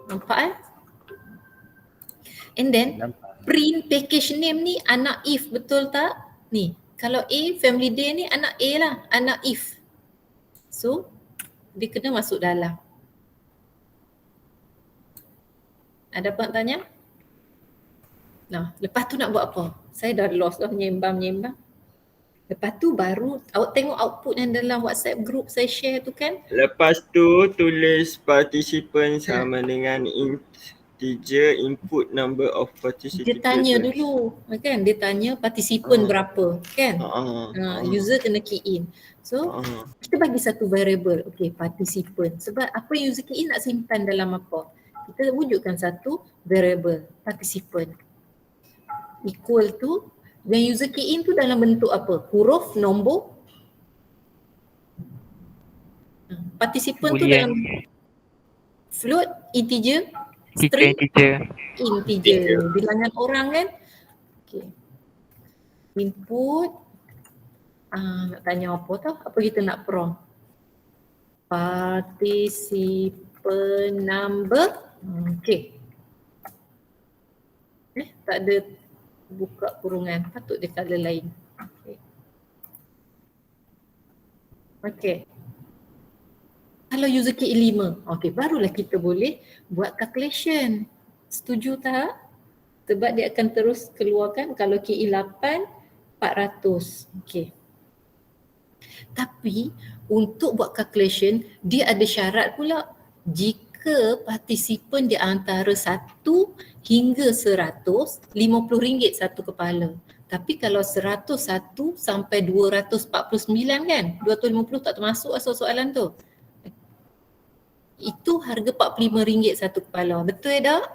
Nampak And then print package name ni anak if, betul tak? Ni, kalau A family day ni anak A lah, anak if. So dia kena masuk dalam. Ada apa nak tanya? Nah, lepas tu nak buat apa? Saya dah lost dah menyembang. Lepas tu baru awak tengok output yang dalam WhatsApp group saya share tu kan? Lepas tu tulis participant sama dengan integer input number of participants. Dia tanya dulu kan? Dia tanya participant berapa kan? User kena key in. So kita bagi satu variable, okay, participant. Sebab apa yang user key in nak simpan dalam apa? Kita wujudkan satu variable participant equal to, dan user key in tu dalam bentuk apa? Huruf, nombor. Participant tu dalam float, integer, string, integer. Bilangan orang kan? Okay. Input. Nak tanya apa tau? Apa kita nak prompt? Participant number. Okay. Tak ada buka kurungan. Patut dia color lain. Okay. Kalau user key 5, okay, barulah kita boleh buat calculation. Setuju tak? Sebab dia akan terus keluarkan kalau key 8, 400. Okay. Tapi untuk buat calculation, dia ada syarat pula. Jika partisipan di antara 1 hingga 100, RM50 satu kepala. Tapi kalau 101 sampai 249 kan, 250 tak termasuk asal soalan tu. Itu harga RM45 satu kepala. Betul tak?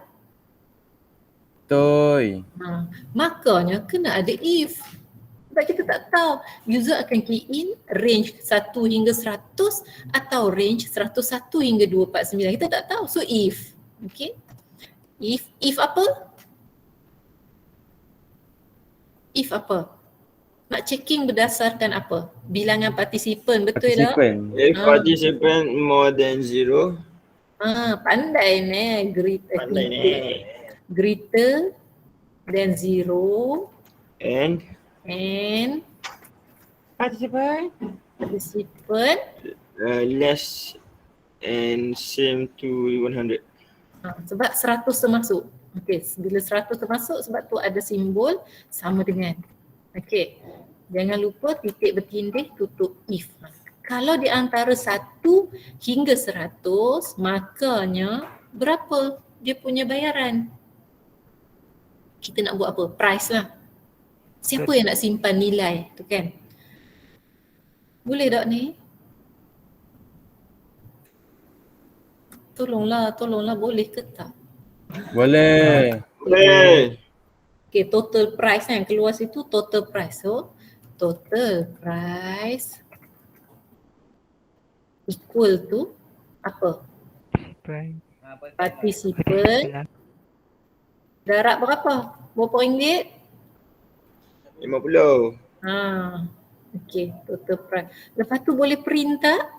Betul. Makanya kena ada if. Sebab kita tak tahu user akan key in range 1 hingga 100 atau range 101 hingga 249. Kita tak tahu. So if. Okay. If apa? If apa? Nak checking berdasarkan apa? Bilangan partisipan, betul tak? If participant more than 0. Pandai ni. Greater than 0. And participant less and same to 100. Sebab 100 termasuk. Okey, bila 100 termasuk sebab tu ada simbol sama dengan. Okey. Jangan lupa titik bertindih tutup if. Kalau di antara 1 hingga 100, makanya berapa dia punya bayaran? Kita nak buat apa? Price lah. Siapa yang nak simpan nilai tu kan? Boleh tak ni? Tolonglah boleh ke tak? Boleh. Okay, total price kan, keluar situ total price. So, total price equal to apa? Participant. Darab berapa? Berapa ringgit? 50. Okay, total price. Lepas tu boleh print tak?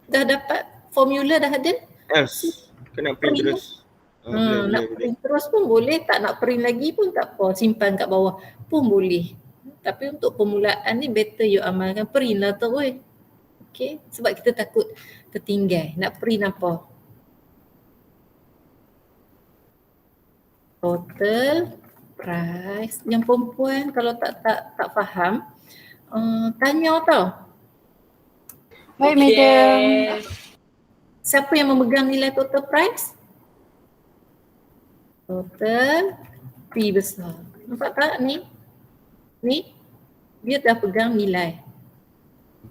Dah dapat formula dah ada? Yes. Kena print terus. Nak print terus pun boleh, tak nak print lagi pun tak apa, simpan kat bawah pun boleh. Tapi untuk permulaan ni better you amalkan print lah tu. Okay, sebab kita takut tertinggal. Nak print apa? Total price. Yang perempuan kalau tak faham, tanya tau. Baik, madam. Siapa yang memegang nilai total price? Total P besar. Nampak tak ni? Ni dia dah pegang nilai.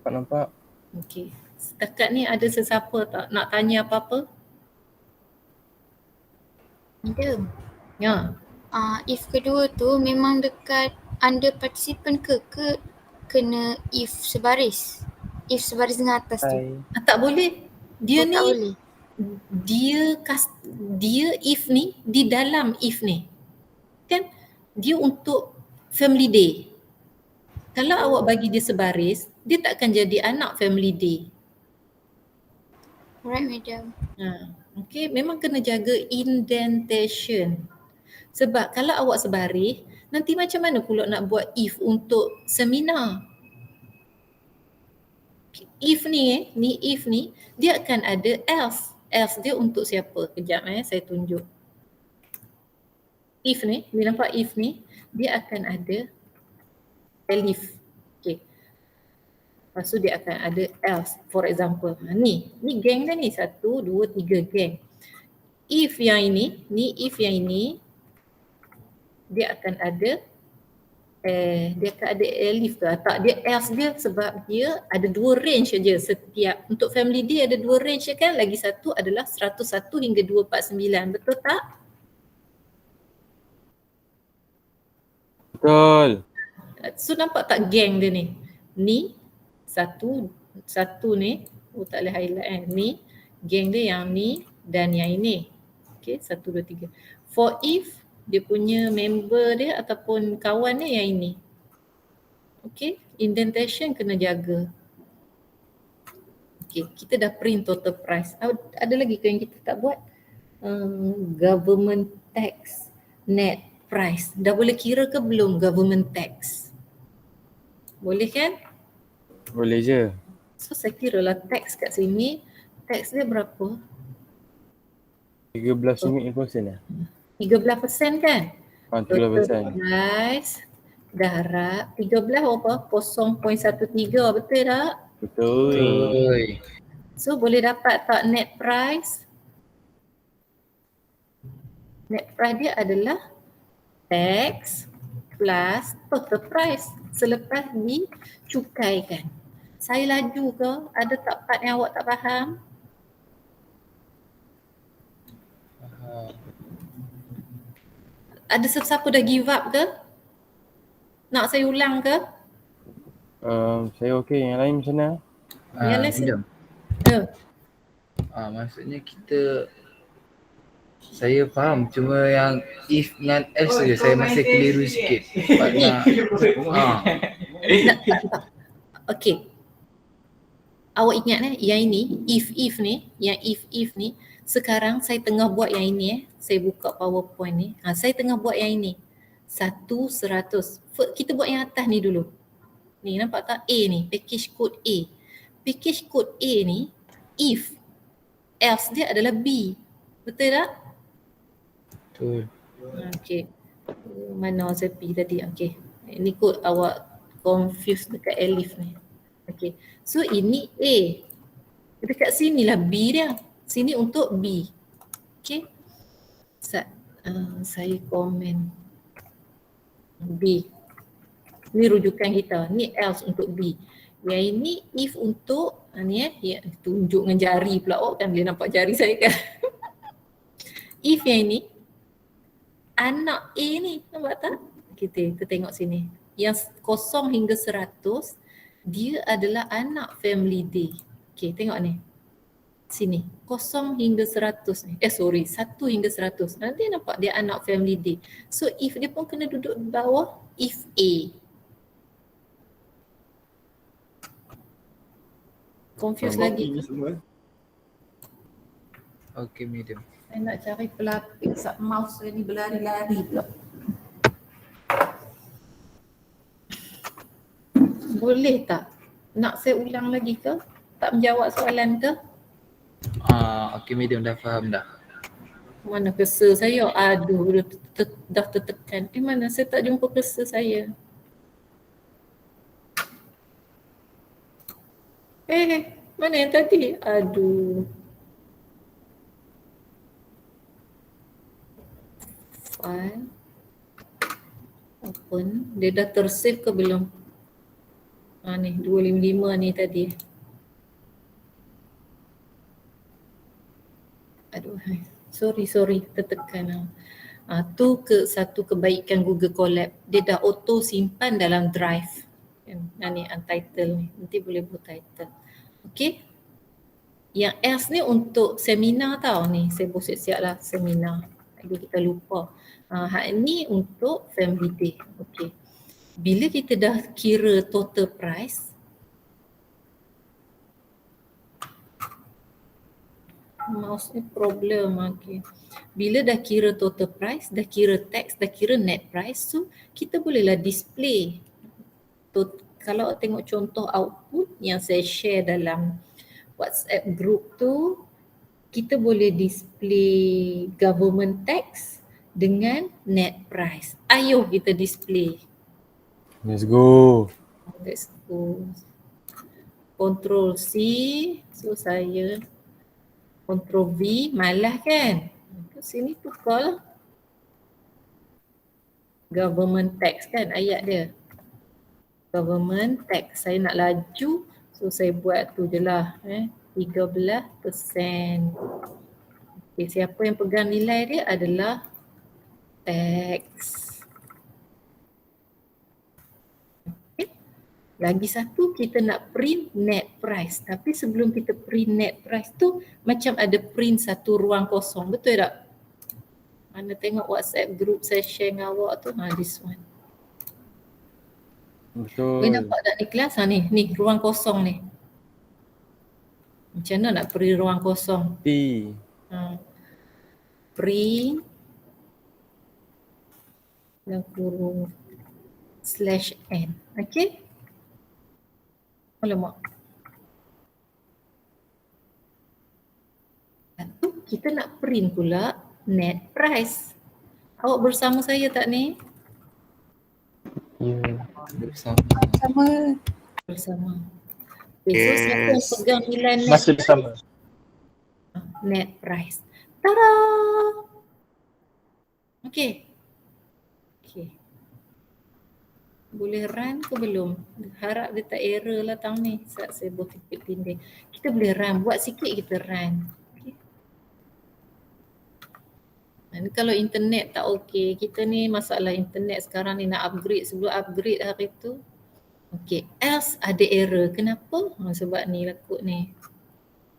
Nampak. Okey. Setakat ni ada sesiapa tak nak tanya apa-apa? Madam. Ya. If kedua tu memang dekat under participant ke kena if sebaris? If sebaris dengan atas tu. Tak boleh. Dia ni tak boleh. Dia if ni di dalam if ni. Kan dia untuk family day. Kalau awak bagi dia sebaris, dia tak akan jadi anak family day. Alright, madam. Okay, memang kena jaga indentation. Sebab kalau awak sebaris, nanti macam mana pula nak buat if untuk seminar? If ni if ni, dia akan ada else. Else dia untuk siapa? Kejap saya tunjuk. If ni, nampak if ni, dia akan ada elif. Okay. Lepas tu dia akan ada else. For example, ni geng dah ni. 1, 2, 3 geng. If yang ini, if yang ini, dia akan ada dia akan ada elif ke? Tak, dia else dia sebab dia ada 2 range saja setiap. Untuk family D ada 2 range kan? Lagi satu adalah 101 hingga 249. Betul tak? Betul. So nampak tak geng dia ni? Ni satu ni, tak boleh highlight ni, geng dia yang ni dan yang ini. Okay, 1, 2, 3. For if, dia punya member dia ataupun kawan dia yang ini. Okay, indentation kena jaga. Okay, kita dah print total price. Ada lagi ke yang kita tak buat? Government tax, net price. Dah boleh kira ke belum government tax? Boleh kan? Boleh je. So saya kira lah tax kat sini, tax dia berapa? 13.8% lah. 13% kan? 13%. Price darab 13 apa? 0.13, betul tak? Betul. So boleh dapat tak net price? Net price dia adalah tax plus total price selepas dicukaikan. Saya laju ke? Ada tak part yang awak tak faham? Ada siapa dah give up ke? Nak saya ulang ke? Saya okey. Yang lain macam mana? Yang lain Jom. Ya. Maksudnya saya faham, cuma yang if dengan else saja saya masih keliru sikit. Sebab Okey. Awak ingat yang ini, if ni, yang if ni, sekarang saya tengah buat yang ini saya buka PowerPoint ni. Saya tengah buat yang ini. 100. Kita buat yang atas ni dulu. Ni nampak tak A ni, package code A. Package code A ni, if, else dia adalah B. Betul tak? betul. Okey. Mana saya pergi tadi? Okey. Ini kod awak confused dekat elif ni. Okey. So ini A. Dekat sinilah B dia. Sini untuk B. Okey. Saya komen B. Ni rujukan kita. Ni else untuk B. Yang ini if untuk ni ya, tunjuk dengan jari pula. Oh kan boleh nampak jari saya kan. If yang ini anak A ni, nampak tak? Kita tengok sini. Yang 0 hingga 100 dia adalah anak family D. Okey, tengok ni. Sini. 0 hingga 100 ni. 1 hingga 100. Nanti nampak dia anak family D. So if dia pun kena duduk di bawah if A. Confuse lagi. Ini semua. Okay, medium. Saya nak cari pelapis mouse saya ni berlari-lari pula. Boleh tak? Nak saya ulang lagi ke? Tak menjawab soalan ke? Okay, medium, dah faham dah. Mana cursor saya? Aduh, dah tertekan. Mana saya tak jumpa cursor saya? Mana yang tadi? Aduh. File. Open. Dia dah tersave ke belum? Ni 255 ni tadi. Aduh, sorry tertekan. Tu satu kebaikan Google Colab. Dia dah auto simpan dalam drive. Ni untitled ni. Nanti boleh buat title. Okay. Yang else ni untuk seminar tau ni. Saya buat siap-siap lah seminar. Tadi kita lupa. Hak ni untuk family day. Okay. Bila kita dah kira total price, Mouse ni problem. Okay. Bila dah kira total price, dah kira tax, dah kira net price, so kita bolehlah display. Kalau tengok contoh output yang saya share dalam WhatsApp group tu, kita boleh display government tax dengan net price. Ayuh kita display. Let's go. Let's go. Control C. So saya Control V, malah kan? Sini tukar government tax kan ayat dia. Government tax. Saya nak laju, so saya buat tu je lah. 13%. Okay, siapa yang pegang nilai dia adalah tax. Okay. Lagi satu, kita nak print net price. Tapi sebelum kita print net price tu, macam ada print satu ruang kosong. Betul tak? Mana tengok WhatsApp group saya share dengan awak tu, this one. Betul. Boleh nampak tak ni kelas? Ni ruang kosong ni. Macam mana nak print ruang kosong? T. Print dalam kurung /n. Okay? Alamak. Lepas kita nak print pula net price. Awak bersama saya tak ni? Ya, bersama. Bersama. Okay, so siapa yang pegang nilai net Masih bersama. net price? Tada! Okay. Boleh run ke belum? Harap dia tak error lah tang ni saat saya buat titik tindih. Kita boleh run, buat sikit kita run. Okay. Dan kalau internet tak okey, kita ni masalah internet sekarang ni nak upgrade, sebelum upgrade hari tu. Okay, else ada error. Kenapa? Sebab ni lakut ni.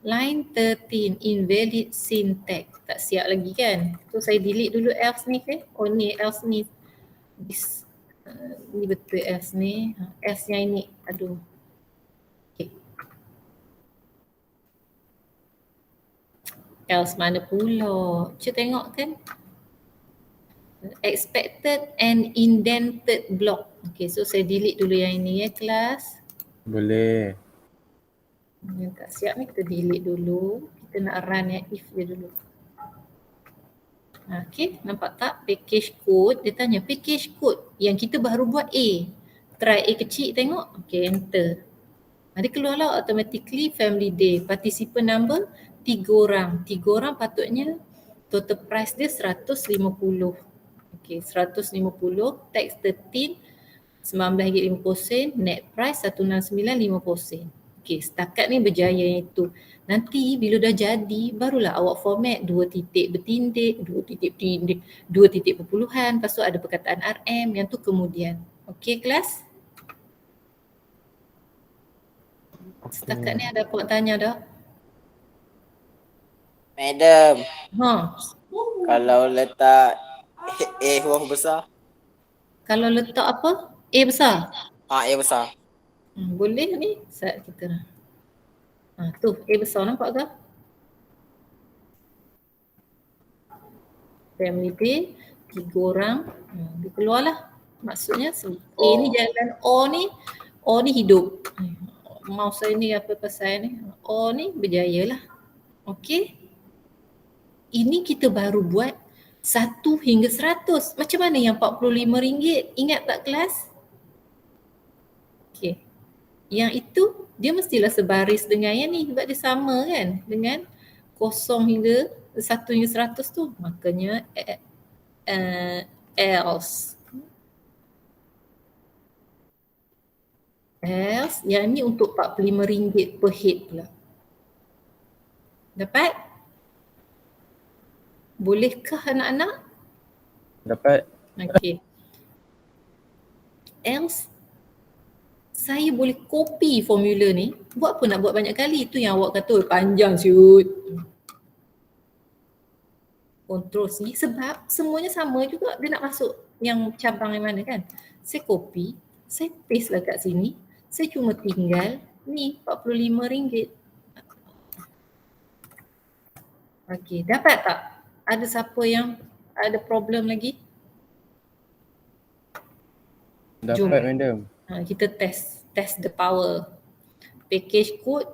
Line 13, invalid syntax. Tak siap lagi kan? So saya delete dulu else ni ke? Oh ni else ni. Ni betul else ni. Else yang ini. Aduh. Okay. Else mana pula? Cuba tengok kan? Expected and indented block. Okay, so saya delete dulu yang ini ya kelas. Boleh. Yang tak siap ni kita delete dulu. Kita nak run yang if dia dulu. Okay, nampak tak package code? Dia tanya package code yang kita baru buat A. Try A kecil tengok. Okay, enter. Dia keluarlah automatically family day. Participant number 3 orang. 3 orang patutnya total price dia 150. Okay, 150. Tax 13, RM19.50. Net price 169.50. Okay, setakat ni berjaya itu. Nanti bila dah jadi, barulah awak format 2 titik bertindik, 2 titik bertindik, 2 titik perpuluhan, lepas tu ada perkataan RM, yang tu kemudian. Okay kelas? Setakat ni ada apa tanya dah? Madam, Kalau letak A huruf besar. kalau letak apa? A besar? A besar. Boleh ni saat kita. Tu A besar nampak ke? Family day 3 orang. Dia keluarlah. Maksudnya A ni jalan, O ni hidup. Mouse saya ni apa pasal ni? O ni berjaya lah. Okey. Ini kita baru buat 1 hingga 100. Macam mana yang RM45? Ingat tak kelas? Okey. Yang itu dia mestilah sebaris dengan yang ni sebab dia sama kan dengan 0 hingga 1 hingga 100 tu. Makanya else yang ni untuk RM45 per head pula. Dapat? Bolehkah anak-anak? Dapat. Okey. Else saya boleh copy formula ni. Buat apa nak buat banyak kali? Itu yang awak kata panjang siut. Control C sebab semuanya sama juga. Dia nak masuk yang cabang yang mana kan. Saya copy, saya paste lah kat sini. Saya cuma tinggal ni RM45. Okey, dapat tak? Ada siapa yang ada problem lagi? Jom. Dapat madam. Kita test the power. Package code,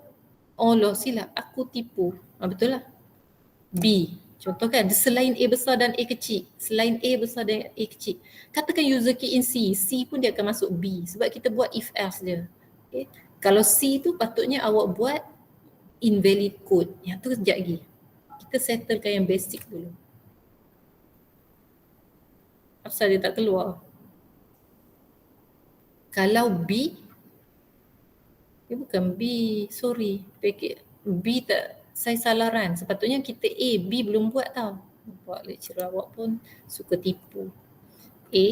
oh loh silap, aku tipu. Betul lah. B. Contoh kan, selain A besar dan A kecil. Selain A besar dan A kecil. Katakan user key in C. C pun dia akan masuk B. Sebab kita buat if else je. Okay. Kalau C tu patutnya awak buat invalid code. Yang tu sekejap lagi. Kita settlekan yang basic dulu. Asal dia tak keluar. Kalau B, dia bukan B, sorry. B tak, saya salah run. Sepatutnya kita A, B belum buat tau. Buat lecturer awak pun suka tipu. A,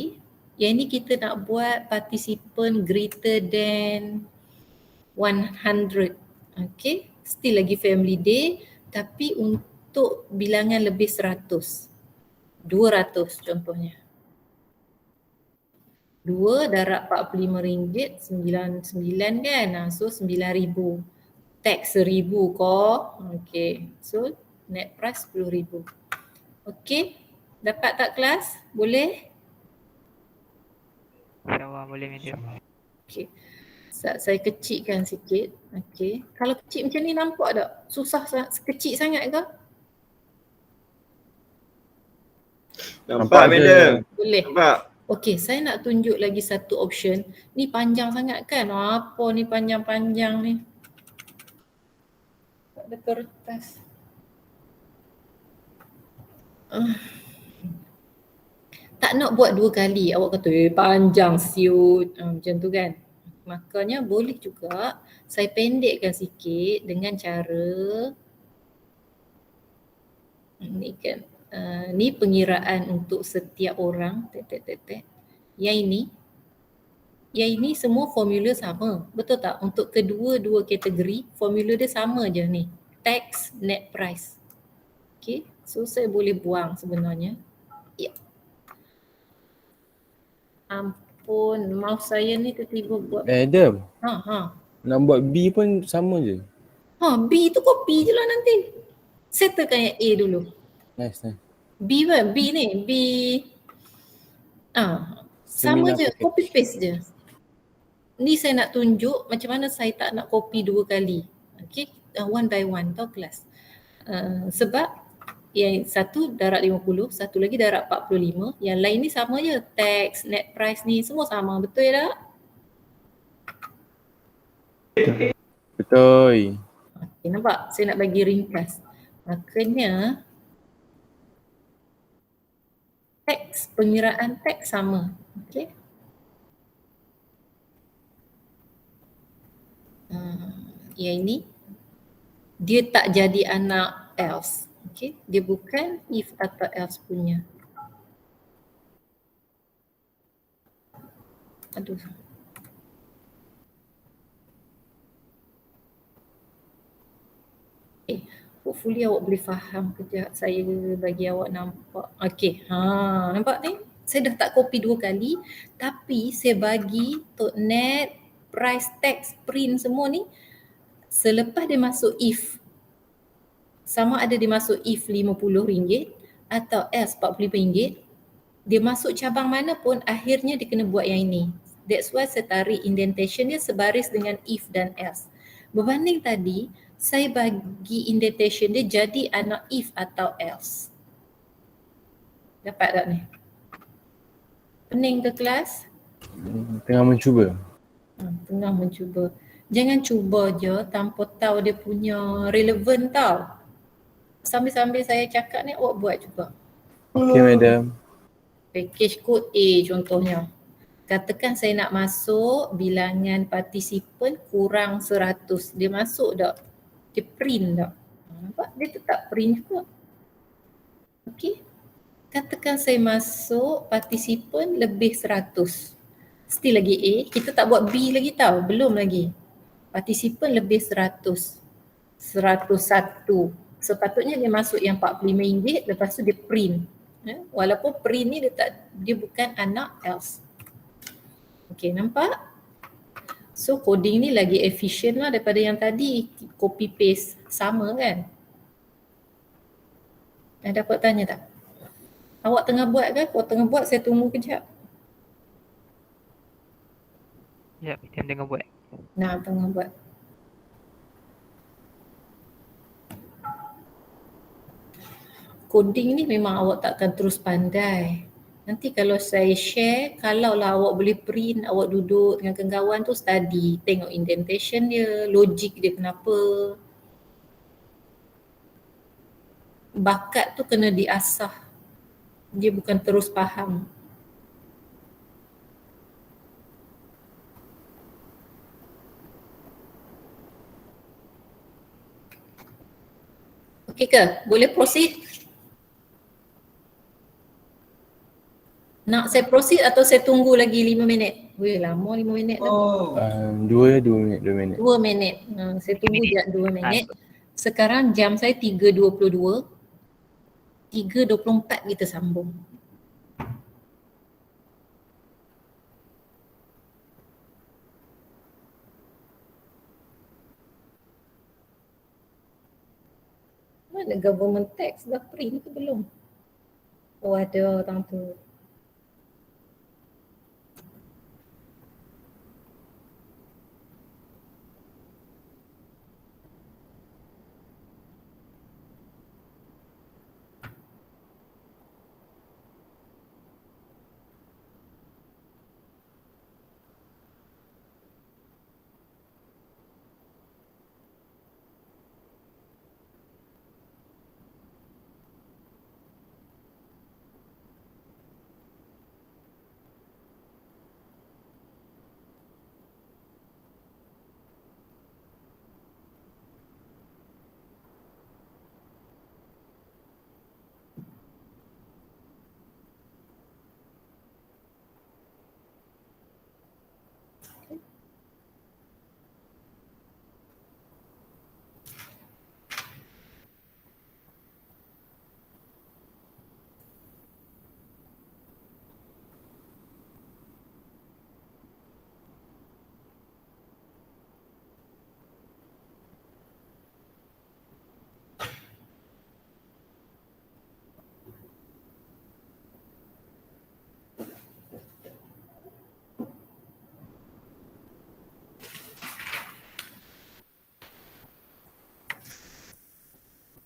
yang ni kita nak buat participant greater than 100. Okay, still lagi family day tapi untuk bilangan lebih 100. 200 contohnya. 2 darab RM45, 99 kan? So 9,000. Tax 1,000 kau. Okay. So net price 10,000. Okay. Dapat tak kelas? Boleh? InsyaAllah boleh madam. Okay. Saya kecilkan sikit. Okay. Kalau kecil macam ni nampak tak? Susah kecil sangat ke? Nampak madam. Boleh. Nampak. Okey, saya nak tunjuk lagi satu option. Ni panjang sangat kan? Apa ni panjang-panjang ni? Tak ada kertas. Tak nak buat 2 kali. Awak kata, panjang siut. Macam tu kan? Makanya boleh juga saya pendekkan sikit dengan cara ni kan. Ni pengiraan untuk setiap orang. Yang ini semua formula sama. Betul tak? Untuk kedua-dua kategori, formula dia sama je ni. Tax, net price. Okay. So saya boleh buang sebenarnya. Ya. Ampun, mouse saya ni tiba-tiba buat. Madam, Ha. nak buat B pun sama je. B tu copy je lah nanti. Settlekan yang A dulu. Nice. B kan? B ni. B. Sama Seminar je. package. Copy paste je. Ni saya nak tunjuk macam mana saya tak nak copy 2 kali. Okay. One by one tau kelas. Sebab yang satu darab 50, satu lagi darab 45. Yang lain ni sama je. Tax, net price ni semua sama. Betul tak? Betul. Okay, nampak? Saya nak bagi ringkas. Makanya tax, pengiraan tax sama. Okey. Yang ini dia tak jadi anak else. Okey, dia bukan if atau else punya. Aduh. Hopefully awak boleh faham kejap saya bagi awak nampak. Okey, nampak ni? Saya dah tak copy 2 kali tapi saya bagi untuk net, price, tax, print semua ni selepas dia masuk if. Sama ada dia masuk if RM50 atau else RM45, dia masuk cabang mana pun akhirnya dia kena buat yang ini. That's why saya tarik indentation dia sebaris dengan if dan else. Berbanding tadi, saya bagi indentation dia jadi anak if atau else. Dapat tak ni? Pening ke kelas? Tengah mencuba. Tengah mencuba. Jangan cuba je tanpa tahu dia punya relevan tau. Sambil-sambil saya cakap ni awak buat juga. Okay madam. Package code A contohnya. Katakan saya nak masuk bilangan participant kurang 100. Dia masuk tak? Dia print tak? Nampak? Dia tetap print juga. Okey. Katakan saya masuk participant lebih 100. Still lagi A. Kita tak buat B lagi tau. Belum lagi. Participant lebih 100. 101. Sepatutnya dia masuk yang RM45, lepas tu dia print. Walaupun print ni dia bukan anak else. Okey, nampak? So coding ni lagi efficient lah daripada yang tadi. Copy paste sama kan? Ada dapat tanya tak? Awak tengah buat ke? Kalau tengah buat saya tunggu kejap. Sekejap, yang tengah buat. Nah, tengah buat. Coding ni memang awak takkan terus pandai. Nanti kalau saya share, kalaulah awak boleh print, awak duduk dengan kawan tu study, tengok indentation dia, logik dia kenapa. Bakat tu kena diasah. Dia bukan terus faham. Okey ke? Boleh proceed? Nak saya proceed atau saya tunggu lagi 5 minit? Weh, lama 5 minit dah. 2 minit. 2 minit. Saya tunggu je 2 minit. Sekarang jam saya 3.22. 3.24 kita sambung. Mana government tax dah print ke belum? Oh ada orang tu.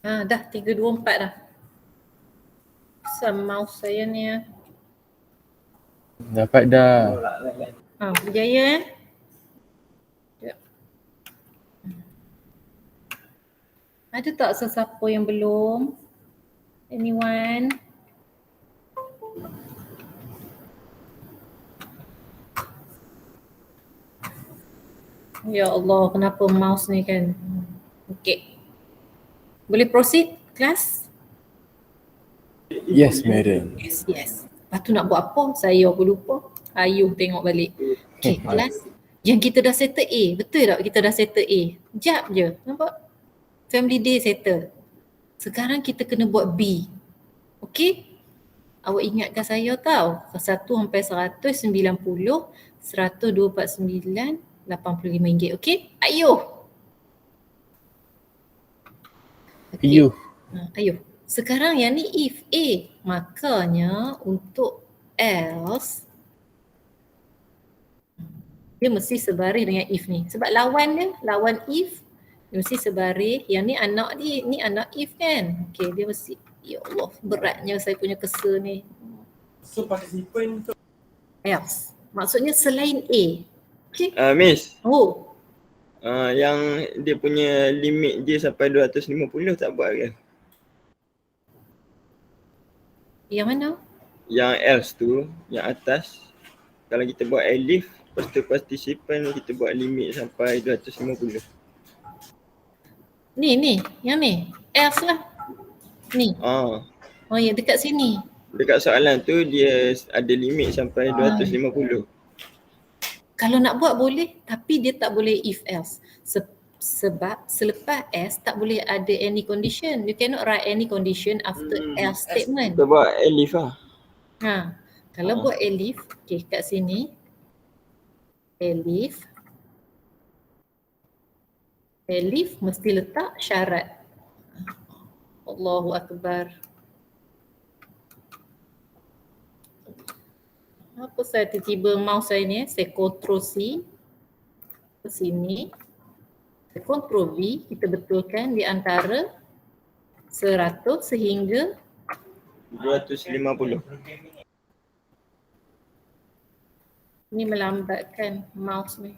Dah 3.24 dah. Asal mouse saya ni ya. Dapat dah. Berjaya Sekejap. Ada tak sesiapa yang belum? Anyone? Ya Allah, kenapa mouse ni kan? Okay. Boleh proceed, kelas? Yes, madam. Yes. Lepas tu nak buat apa? Saya pun lupa. Ayuh tengok balik. Okay, kelas. Yang kita dah settle A. Betul tak kita dah settle A? Jap je. Nampak? Family day settle. Sekarang kita kena buat B. Okay? Awak ingatkan saya tau. 1 sampai 190, 129, RM85. Okay? Ayuh. You. Ayuh. Sekarang yang ni if A. Makanya untuk else dia mesti sebaris dengan if ni. Sebab lawan if dia mesti sebaris. Yang ni anak dia, ni anak if kan. Okay, dia mesti, ya Allah beratnya saya punya cursor ni. So participant tu Else. Maksudnya selain A. Okay. Miss, Oh, yang dia punya limit dia sampai 250 tak buat ke? yang mana? Yang else tu, yang atas, kalau kita buat elif, lepas tu participant kita buat limit sampai 250. Ni, yang ni. Else lah. Ni. Oh ya, dekat sini. Dekat soalan tu dia ada limit sampai 250. Kalau nak buat boleh, tapi dia tak boleh if else. Sebab selepas S tak boleh ada any condition. You cannot write any condition after else statement. Kita buat elif lah. Kalau buat elif, okay, kat sini elif mesti letak syarat. Allahu Akbar. Apa saya tiba-tiba mouse saya ni, saya Ctrl C ke sini. Saya Ctrl V, kita betulkan di antara 100 sehingga 250. ni melambatkan mouse ni.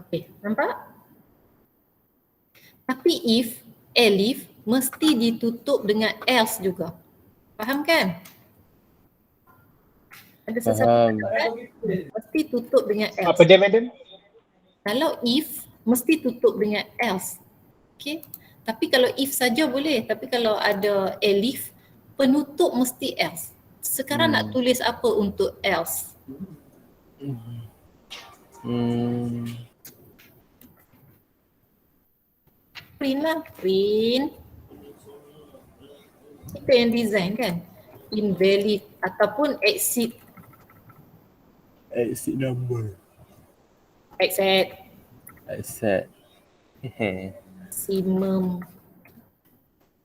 Okey, nampak? Tapi if, elif mesti ditutup dengan else juga. Faham kan? Ada sesuatu Faham. kan? Mesti tutup dengan else. Apa dia, madam? Kalau if, mesti tutup dengan else. Okay? Tapi kalau if saja boleh. Tapi kalau ada elif, penutup mesti else. Sekarang nak tulis apa untuk else? Print lah. Print. Kita yang design kan? Invalid ataupun exit. Exit number. Exit. Accept. Maximum.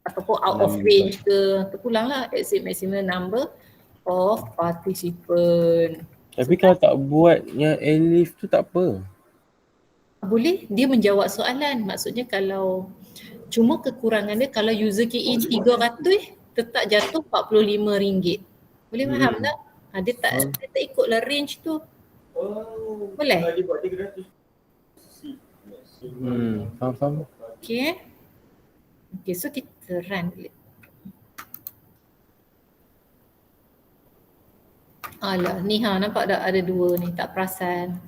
Ataupun out of Number. range ke. Terpulang lah. Exit maximum number of participant. Tapi kalau tak buat yang elif tu tak apa. Boleh dia menjawab soalan. Maksudnya kalau cuma kekurangan dia kalau user key in 300 tetap jatuh RM45. Boleh faham tak? Dia tak ikutlah range tu. Boleh? Faham. Okay. Okay, so kita run balik. Alah, ni nampak tak ada dua ni, tak perasan.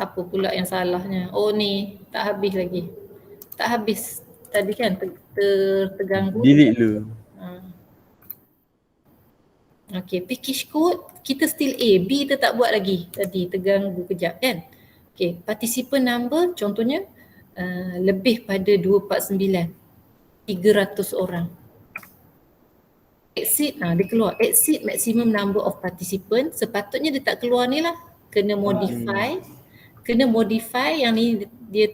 Apa pula yang salahnya? Oh ni, tak habis lagi. Tak habis tadi kan, terganggu. Delete dulu. Okay, package code kita still A, B kita tak buat lagi. Tadi terganggu kejap kan. Okay, participant number contohnya lebih pada 249. 300 orang. Exit, dia keluar. Exit maximum number of participant. Sepatutnya dia tak keluar ni lah. Kena modify. Kena modify yang ni dia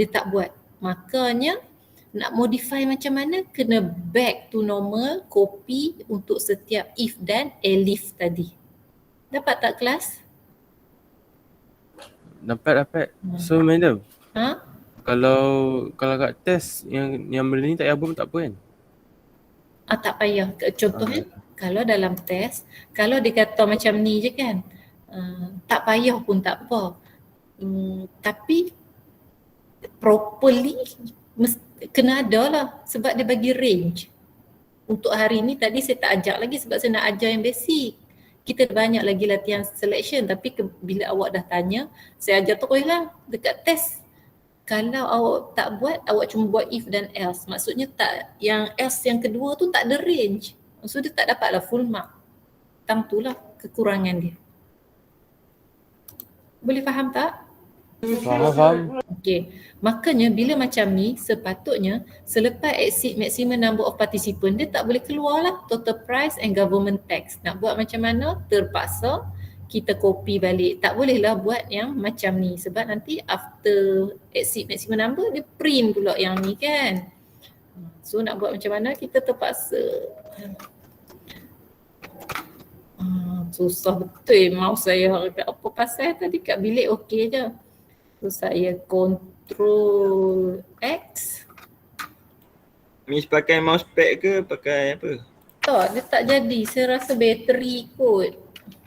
tak buat. Makanya nak modify macam mana? Kena back to normal, copy untuk setiap if dan elif tadi. Dapat tak kelas? Dapat. So madam, Ha? kalau kat test yang benda ni tak payah pun tak apa kan? Tak payah. Contohnya kalau dalam test, kalau dia kata macam ni je kan, tak payah pun tak apa. Tapi properly kena ada lah sebab dia bagi range. Untuk hari ni tadi saya tak ajak lagi sebab saya nak ajar yang basic. Kita banyak lagi latihan selection tapi bila awak dah tanya, saya ajar terus lah dekat test. Kalau awak tak buat, awak cuma buat if dan else. Maksudnya tak, yang else yang kedua tu tak ada range. Maksudnya dia tak dapatlah full mark. Tang tu lah kekurangan dia. Boleh faham tak? Faham. Okey. Makanya bila macam ni sepatutnya selepas exceed maximum number of participant dia tak boleh keluar lah total price and government tax. Nak buat macam mana? Terpaksa kita copy balik. Tak bolehlah buat yang macam ni sebab nanti after exceed maximum number dia print pula yang ni kan. So nak buat macam mana? Kita terpaksa. Susah betul mouse saya. Apa pasal tadi kat bilik okey je. So saya Ctrl X. Miss pakai mousepad ke pakai apa? Tak, dia tak jadi. Saya rasa bateri kot.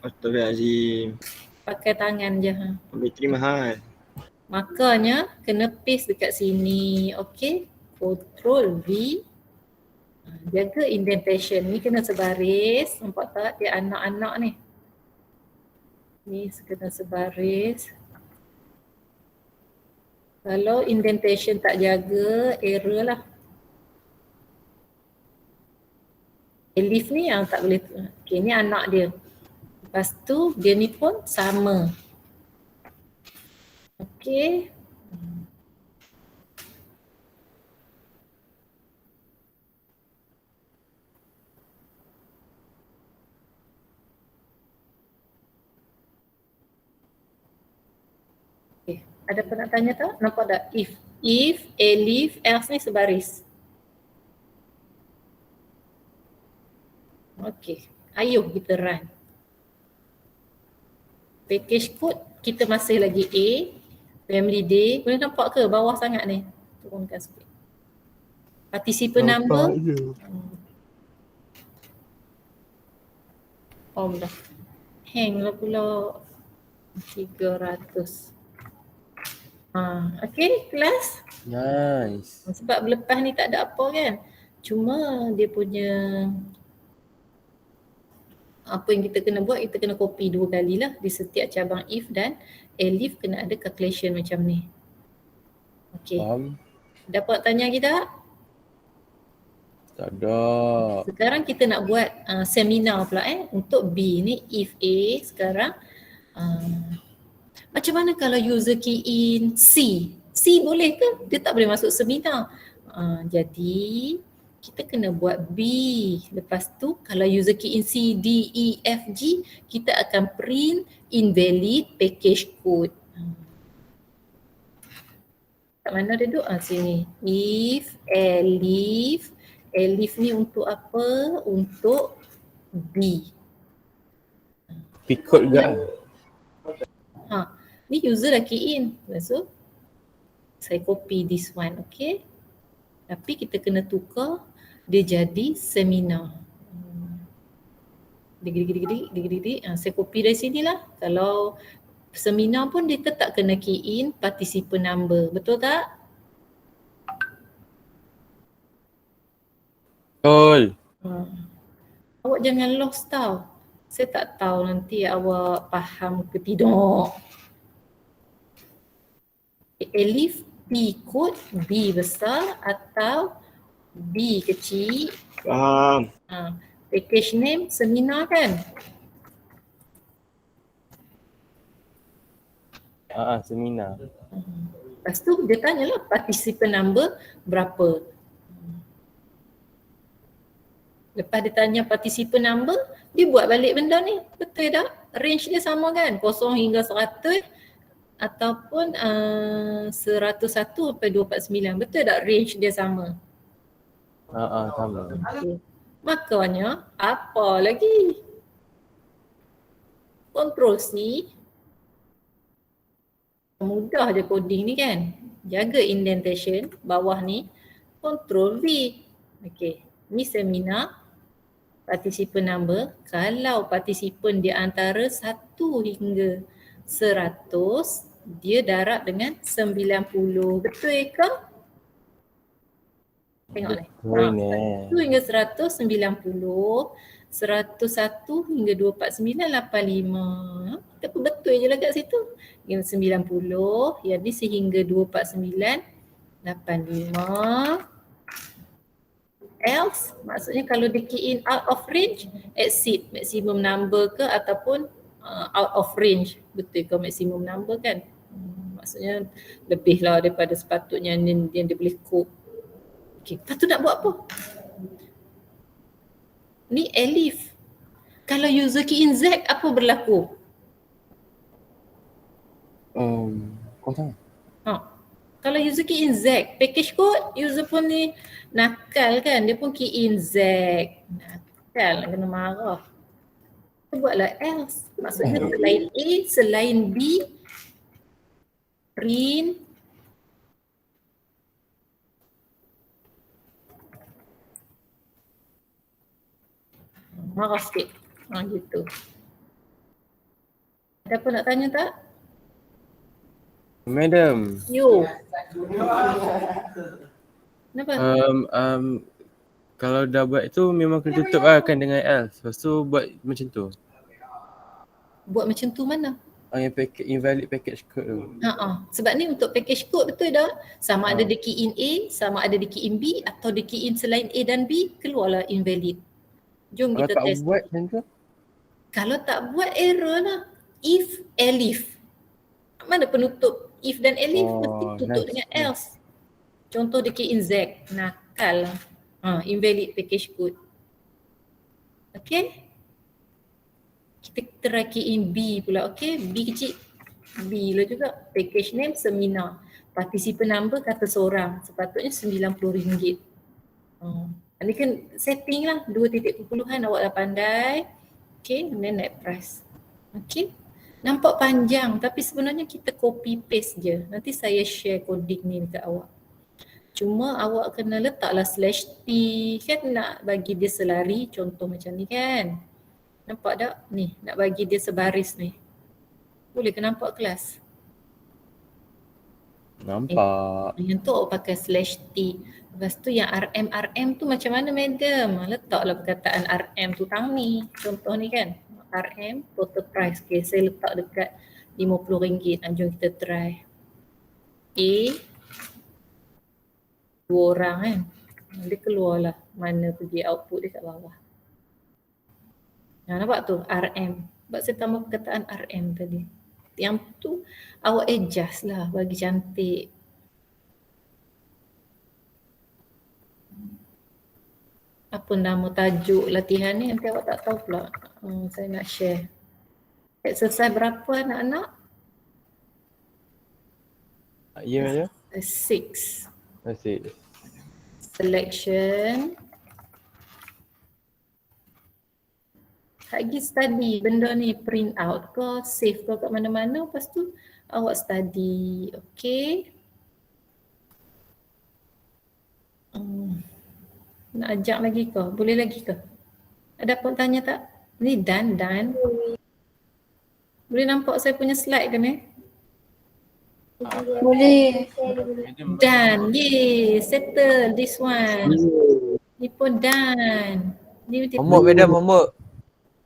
Astaghfirullahaladzim. Pakai tangan je. Bateri mahal. Makanya kena paste dekat sini. Okey. Ctrl V. Jaga indentation. Ni kena sebaris. Nampak tak dia anak-anak ni. Ni kena sebaris. Kalau indentation tak jaga, error lah. Elif ni yang tak boleh. Okay, ni anak dia. Lepas tu dia ni pun sama. Okay. Ada apa nak tanya tak? Nampak tak? If, elif, else ni sebaris. Okey, ayuh kita run. Package code kita masih lagi A, family day. Boleh nampak ke bawah sangat ni? Turunkan sikit. Participle number. Oh dah. Hang lah pula. 300. Okay kelas. Nice. Sebab lepas ni tak ada apa kan. Cuma dia punya apa yang kita kena buat, kita kena copy 2 kali lah di setiap cabang if dan elif kena ada calculation macam ni. Okay. Faham? Dapat tanya kita? Tak ada. Sekarang kita nak buat seminar pula untuk B ni if A sekarang. Macam mana kalau user key in C? C boleh ke? Dia tak boleh masuk seminar. Jadi kita kena buat B. Lepas tu kalau user key in C, D, E, F, G, kita akan print invalid package code. Kat mana dia duduk? Sini. If, elif. Elif ni untuk apa? Untuk B. Pikot juga. Ni user dah key in. So saya copy this one, okay? Tapi kita kena tukar dia jadi seminar. Digidi. Saya copy dari sini lah. Kalau seminar pun dia tetap kena key in participant number. Betul tak? Betul. Awak jangan lost tau. Saya tak tahu nanti awak faham ke tidak. Elif P kod B besar atau B kecil. Faham. Package name seminar kan? Seminar. Lepas tu dia tanyalah participant number berapa. Lepas dia tanya participant number, dia buat balik benda ni. Betul tak? Range dia sama kan? 0 hingga 100 ataupun 101 sampai 249. Betul tak range dia sama? Sama. Okay. Makanya apa lagi? Ctrl C. Mudah je coding ni kan. Jaga indentation bawah ni. Ctrl V. Okay. Ni seminar. Participant number. Kalau participant di antara 1 hingga 100, dia darab dengan 90. Betul ke? Tengok ni. Betul ni. 1 hingga 100, 90. 101 hingga 249, 85. Kita pun betul je lah kat situ. Hingga 90, yang ni sehingga 249, 85. Else, maksudnya kalau dia key in out of range, exceed maximum number ke ataupun out of range. Betul ke maximum number kan? Maksudnya lebih lah daripada sepatutnya yang dia boleh cope. Okay, lepas tu nak buat apa? Ni elif. Kalau user key in Z, apa berlaku? Kau tahu? Kalau user key in Z, package code, user pun ni nakal kan, dia pun key in Z. Nakal, kena marah. Kita buatlah else. Maksudnya selain A, selain B, print marah sikit. Gitu. Ada apa nak tanya tak? Madam. You. Kenapa? Kalau dah buat tu memang kena tutup lah kan dengan else. Lepas tu buat macam tu. Buat macam tu mana? Yang package, invalid package code tu. Sebab ni untuk package code betul tak? Sama ada di key in A, sama ada di key in B atau di key in selain A dan B, keluarlah invalid. Jom Kalau kita tak test. buat macam tu? Kalau tak buat error lah. If, elif. Mana penutup if dan elif? Mesti tutup dengan else. Contoh di key in Z. Nakal lah. Invalid package code. Okay? Kita try key in B pula. Okay? B kecil. B lah juga. Package name seminar. Participant number kata seorang. Sepatutnya RM90. Ini kan setting lah 2 titik perpuluhan, awak dah pandai. Okay, then net price. Okay, nampak panjang tapi sebenarnya kita copy paste je. Nanti saya share coding ni dekat awak. Cuma awak kena letaklah /t kan, nak bagi dia selari contoh macam ni kan. Nampak tak? Ni nak bagi dia sebaris ni. Boleh ke nampak kelas? Nampak. Yang tu awak pakai /t. Lepas tu yang RM tu macam mana madam? Letaklah perkataan RM tu tang ni. Contoh ni kan. RM total price. Okay, saya letak dekat RM50. Jom kita try. A 2 orang kan. Dia keluarlah mana pergi output dia kat bawah. Nampak tu RM. Sebab saya tambah perkataan RM tadi. Yang tu awak adjust lah bagi cantik. Apa nama tajuk latihan ni nanti awak tak tahu pula. Saya nak share. Exercise berapa anak-anak? Ya, ya. 6. Masih. Selection. Lagi study benda ni, print out ke, save ke kat mana-mana, lepas tu awak study. Okay. Nak ajak lagi ke? Boleh lagi ke? Ada apa tanya tak? Ni done. Boleh nampak saya punya slide ke ni? Boleh. Done. Yay, settle this one. Ni pun done. Ni Homework madam, homework.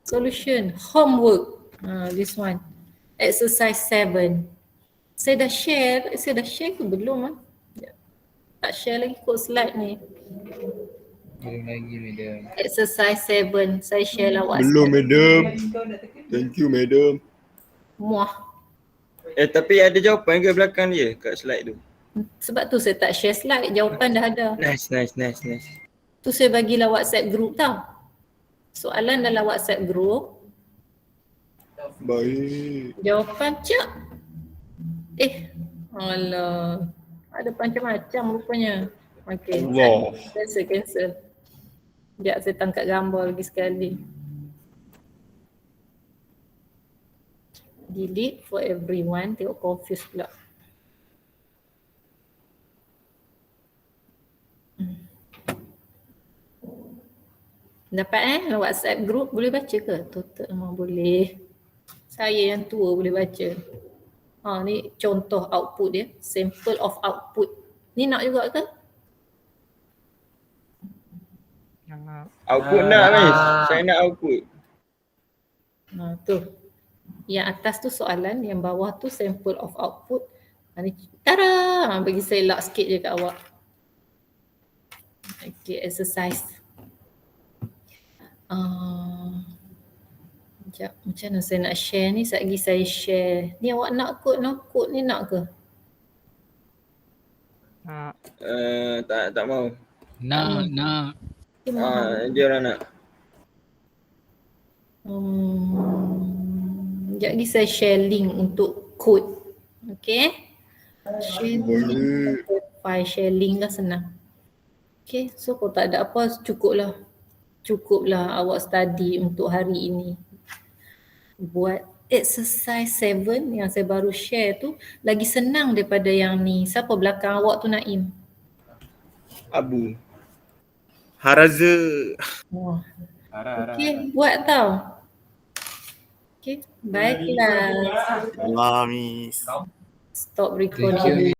solution. Homework. This one. Exercise 7. Saya dah share ke belum? Tak share lagi kot slide ni. Kirim lagi madam. Exercise 7. Saya share lah WhatsApp. Belum madam. Thank you madam. Muah. Tapi ada jawapan ke belakang dia kat slide tu? Sebab tu saya tak share slide. Jawapan dah ada. Nice. Tu saya bagilah WhatsApp group tau. Soalan dalam WhatsApp group. Baik. Jawapan cak. Alah. Ada macam-macam rupanya. Okay. Allah. Cancel. Sekejap saya tangkap gambar lagi sekali. Delete for everyone. Tengok confuse pula. Dapat WhatsApp group boleh baca ke? Total memang boleh. Saya yang tua boleh baca. Ni contoh output dia. Sample of output. Ni nak juga ke? Output nak Miss. Saya nak output. Tu. Yang atas tu soalan, yang bawah tu sample of output. Ni tara, bagi saya lock sikit je kat awak. Okay, exercise. Sekejap, macam mana saya nak share ni? Sekejap lagi saya share. Ni awak nak kod ni nak ke? Tak mau. Nak. Dia orang nak. Sekejap lagi saya share link untuk kod. Okay? Share link, file share link lah senang. Okay, so kalau tak ada apa cukuplah awak study untuk hari ini. Buat exercise 7 yang saya baru share tu lagi senang daripada yang ni. Siapa belakang awak tu Naim? Abu. Haraza. Okay, buat tau. Okay, baiklah. Allah Miss. Stop recording.